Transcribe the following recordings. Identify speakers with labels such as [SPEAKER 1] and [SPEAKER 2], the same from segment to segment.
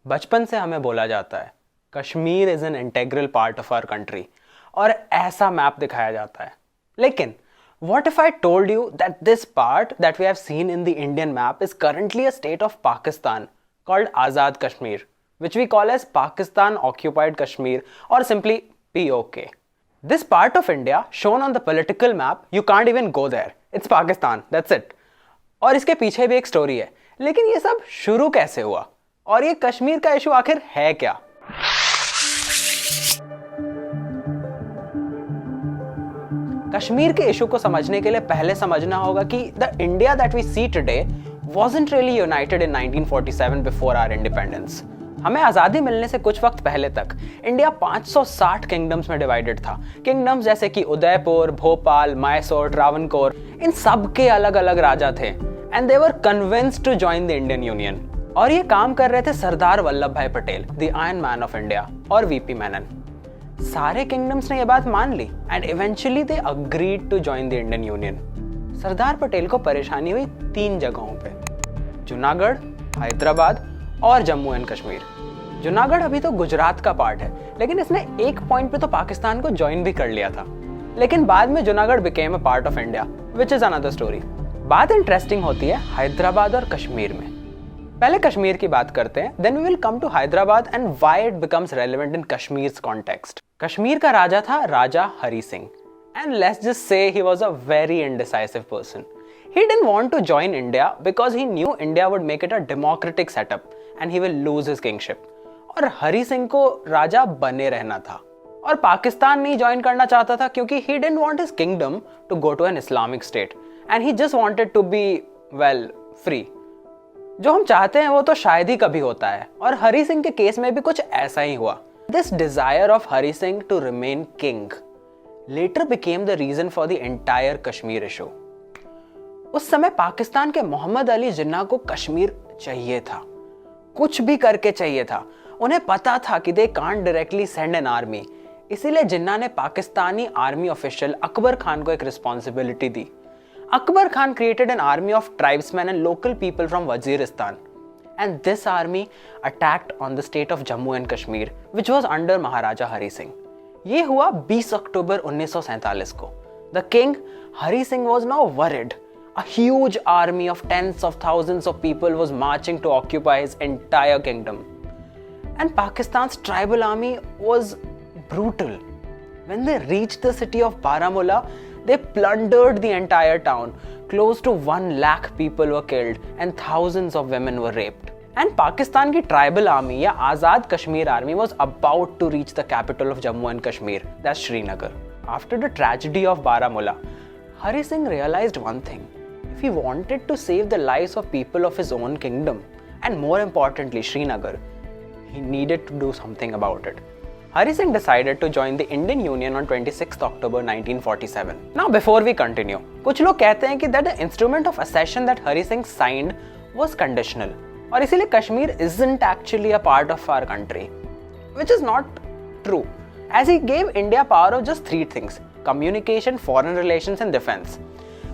[SPEAKER 1] बचपन से हमें बोला जाता है Kashmir is an integral part of our country और ऐसा मैप दिखाया जाता है. लेकिन what if I told you that this part that we have seen in the Indian map is currently a state of Pakistan called Azad Kashmir, which we call as Pakistan Occupied Kashmir or simply POK. This part of India shown on the political map, you can't even go there. It's Pakistan, that's it. और इसके पीछे भी एक story है. लेकिन ये सब शुरू कैसे हुआ और ये कश्मीर का इशू आखिर है क्या? कश्मीर के इशू को समझने के लिए पहले समझना होगा कि the India that we see today wasn't really united in 1947 before our independence. हमें आज़ादी मिलने से कुछ वक्त पहले तक इंडिया 560 किंगडम्स में डिवाइडेड था. किंगडम्स जैसे कि उदयपुर, भोपाल, मैसूर, ट्रावनकोर, इन सब के अलग अलग राजा थे and they were convinced to join the Indian union. और ये काम कर रहे थे Sardar Vallabhbhai Patel, the iron man of India, और वीपी मेनन. सारे किंगडम्स ने यह बात मान ली and eventually they agreed to join the Indian union. Sardar Patel को परेशानी हुई 3 जगहों पे: जूनागढ़, हैदराबाद और जम्मू एंड कश्मीर. जूनागढ़ अभी तो गुजरात का पार्ट है, लेकिन इसने एक पॉइंट पे तो पाकिस्तान को ज्वाइन भी कर लिया था. लेकिन बाद में Junagadh became a part of India, which is another story. बात इंटरेस्टिंग होती है हैदराबाद और कश्मीर में. पहले कश्मीर की बात करते हैं, then we will come to Hyderabad and why it becomes relevant in Kashmir's context. Kashmir का राजा था राजा Hari Singh, and let's just say he was a very indecisive person. He didn't want to join India because he knew India would make it a democratic setup and he will lose his kingship. और हरि सिंह को राजा बने रहना था और पाकिस्तान नहीं join करना चाहता था क्योंकि he didn't want his kingdom to go to an Islamic state and he just wanted to be well free. जो हम चाहते हैं वो तो शायद ही कभी होता है और हरि सिंह के केस में भी कुछ ऐसा ही हुआ. This desire of Hari Singh to remain king later became the reason for the entire Kashmir issue. उस समय पाकिस्तान के मोहम्मद अली जिन्ना को कश्मीर चाहिए था, कुछ भी करके चाहिए था. उन्हें पता था कि they can't directly send an army. इसीलिए जिन्ना ने पाकिस्तानी आर्मी ऑफिशियल अकबर खान को एक responsibility the. Akbar Khan created an army of tribesmen and local people from Waziristan. And this army attacked on the state of Jammu and Kashmir, which was under Maharaja Hari Singh. ये हुआ 20 अक्टूबर 1947 को. The king, Hari Singh, was now worried. A huge army of tens of thousands of people was marching to occupy his entire kingdom. And Pakistan's tribal army was brutal. When they reached the city of Baramulla, they plundered the entire town. Close to 1 lakh people were killed and thousands of women were raped. And Pakistan की tribal army या Azad Kashmir army was about to reach the capital of Jammu and Kashmir, that's Srinagar. After the tragedy of Baramulla, Hari Singh realized one thing. If he wanted to save the lives of people of his own kingdom, and more importantly Srinagar, he needed to do something about it. Hari Singh decided to join the Indian Union on 26th October 1947. Now before we continue, कुछ लोग कहते हैं कि that the instrument of accession that Hari Singh signed was conditional और इसीलिए Kashmir isn't actually a part of our country, which is not true, as he gave India power of just 3 things: communication, foreign relations and defense.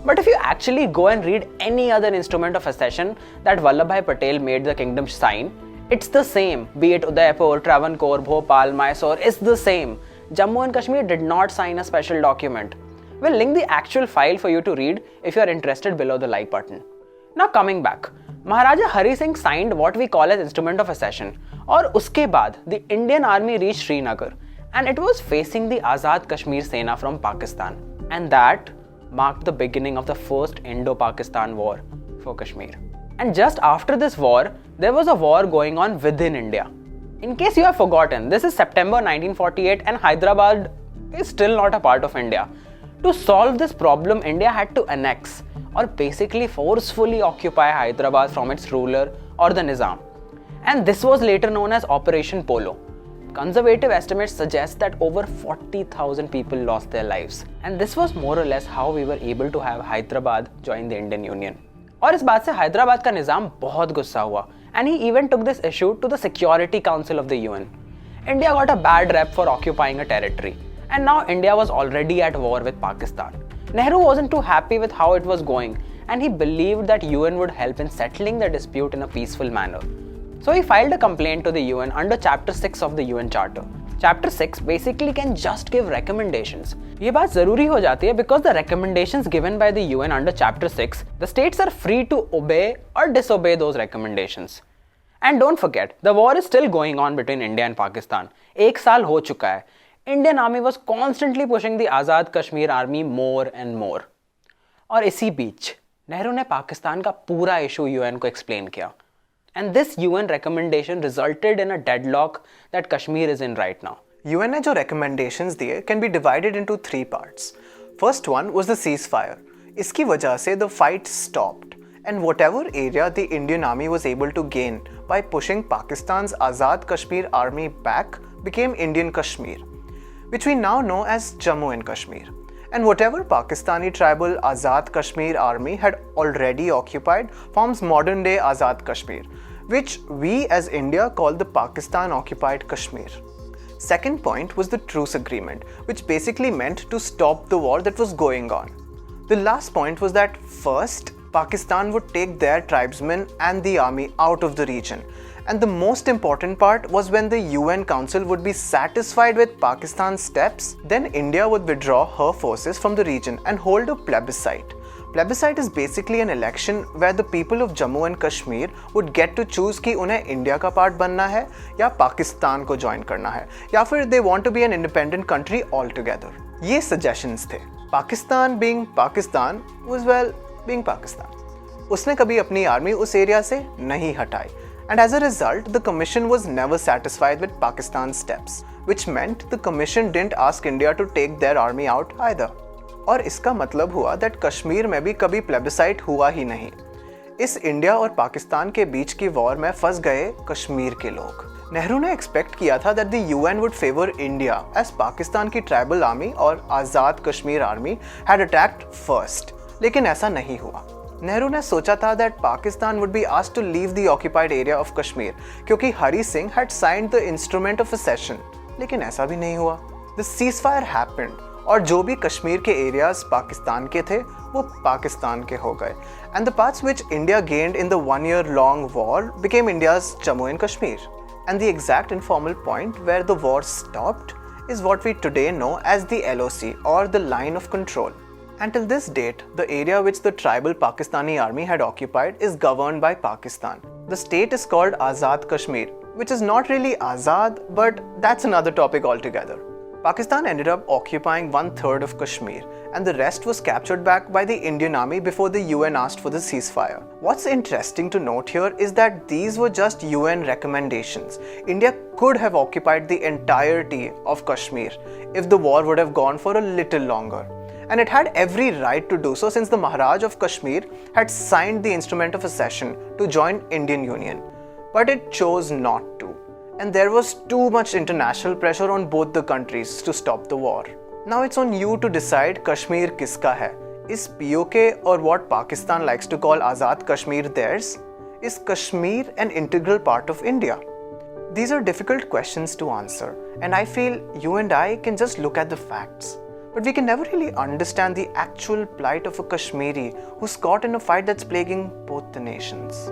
[SPEAKER 1] But if you actually go and read any other instrument of accession that Vallabhbhai Patel made the kingdom sign, it's the same, be it Udaipur, Travancore, Bhopal, Mysore, it's the same. Jammu and Kashmir did not sign a special document. We'll link the actual file for you to read if you are interested below the like button. Now coming back, Maharaja Hari Singh signed what we call as instrument of accession और उसके बाद the Indian army reached Srinagar and it was facing the Azad Kashmir Sena from Pakistan, and that marked the beginning of the first Indo-Pakistan war for Kashmir. And just after this war, there was a war going on within India. In case you have forgotten, this is September 1948 and Hyderabad is still not a part of India. To solve this problem, India had to annex or basically forcefully occupy Hyderabad from its ruler or the Nizam. And this was later known as Operation Polo. Conservative estimates suggest that over 40,000 people lost their lives. And this was more or less how we were able to have Hyderabad join the Indian Union. और इस बात से हैदराबाद का निज़ाम बहुत गुस्सा हुआ and he even took this issue to the Security Council of the UN. India got a bad rep for occupying a territory and now India was already at war with Pakistan. Nehru wasn't too happy with how it was going and he believed that UN would help in settling the dispute in a peaceful manner. So he filed a complaint to the UN under Chapter 6 of the UN Charter. Chapter 6 basically can just give recommendations. ये बात जरूरी हो जाती है because the recommendations given by the UN under Chapter 6, the states are free to obey or disobey those recommendations. And don't forget, the war is still going on between India and Pakistan. 1 साल हो चुका है. Indian army was constantly pushing the Azad Kashmir army more and more. और इसी बीच नेहरू ने पाकिस्तान का पूरा issue UN को एक्सप्लेन किया. And this UN recommendation resulted in a deadlock that Kashmir is in right now.
[SPEAKER 2] UN ने जो recommendations दिए can be divided into 3 parts. First one was the ceasefire. इसकी वजह से the fight stopped and whatever area the Indian army was able to gain by pushing Pakistan's Azad Kashmir army back became Indian Kashmir, which we now know as Jammu and Kashmir. And whatever Pakistani tribal Azad Kashmir army had already occupied forms modern day Azad Kashmir, which we as India call the Pakistan occupied Kashmir. Second point was the truce agreement, which basically meant to stop the war that was going on. The last point was that first, Pakistan would take their tribesmen and the army out of the region. And the most important part was when the UN Council would be satisfied with Pakistan's steps, then India would withdraw her forces from the region and hold a plebiscite. Plebiscite is basically an election where the people of Jammu and Kashmir would get to choose कि उन्हें India का part बनना है या पाकिस्तान को join करना है या फिर they want to be an independent country altogether. ये suggestions थे. Pakistan being Pakistan was well being Pakistan. उसने कभी अपनी आर्मी उस एरिया से नहीं हटाई. And as a result, the commission was never satisfied with Pakistan's steps, which meant the commission didn't ask India to take their army out either. और इसका मतलब हुआ that कश्मीर में भी कभी plebiscite हुआ ही नहीं. इस इंडिया और पाकिस्तान के बीच की वॉर में फंस गए कश्मीर के लोग. नेहरू ने एक्सपेक्ट किया था that the UN would favor India as Pakistan की ट्राइबल आर्मी और Azad Kashmir army had attacked first, लेकिन ऐसा नहीं हुआ. नेहरू ने सोचा था that Pakistan would be asked to leave the occupied area of Kashmir क्योंकि Hari Singh had signed the instrument of accession, लेकिन ऐसा भी नहीं हुआ. The ceasefire happened और जो भी कश्मीर के एरियाज पाकिस्तान के थे वो पाकिस्तान के हो गए. And the parts which India gained in the 1-year-long war became India's Jammu and Kashmir. And the exact informal point where the war stopped is what we today know as the LOC or the line of control. Until this date, the area which the tribal Pakistani army had occupied is governed by Pakistan. The state is called Azad Kashmir, which is not really Azad, but that's another topic altogether. Pakistan ended up occupying 1/3 of Kashmir, and the rest was captured back by the Indian army before the UN asked for the ceasefire. What's interesting to note here is that these were just UN recommendations. India could have occupied the entirety of Kashmir if the war would have gone for a little longer. And it had every right to do so since the Maharaj of Kashmir had signed the instrument of accession to join Indian Union. But it chose not to. And there was too much international pressure on both the countries to stop the war. Now it's on you to decide Kashmir kiska hai. Is POK or what Pakistan likes to call Azad Kashmir theirs? Is Kashmir an integral part of India? These are difficult questions to answer, and I feel you and I can just look at the facts. But we can never really understand the actual plight of a Kashmiri who's caught in a fight that's plaguing both the nations.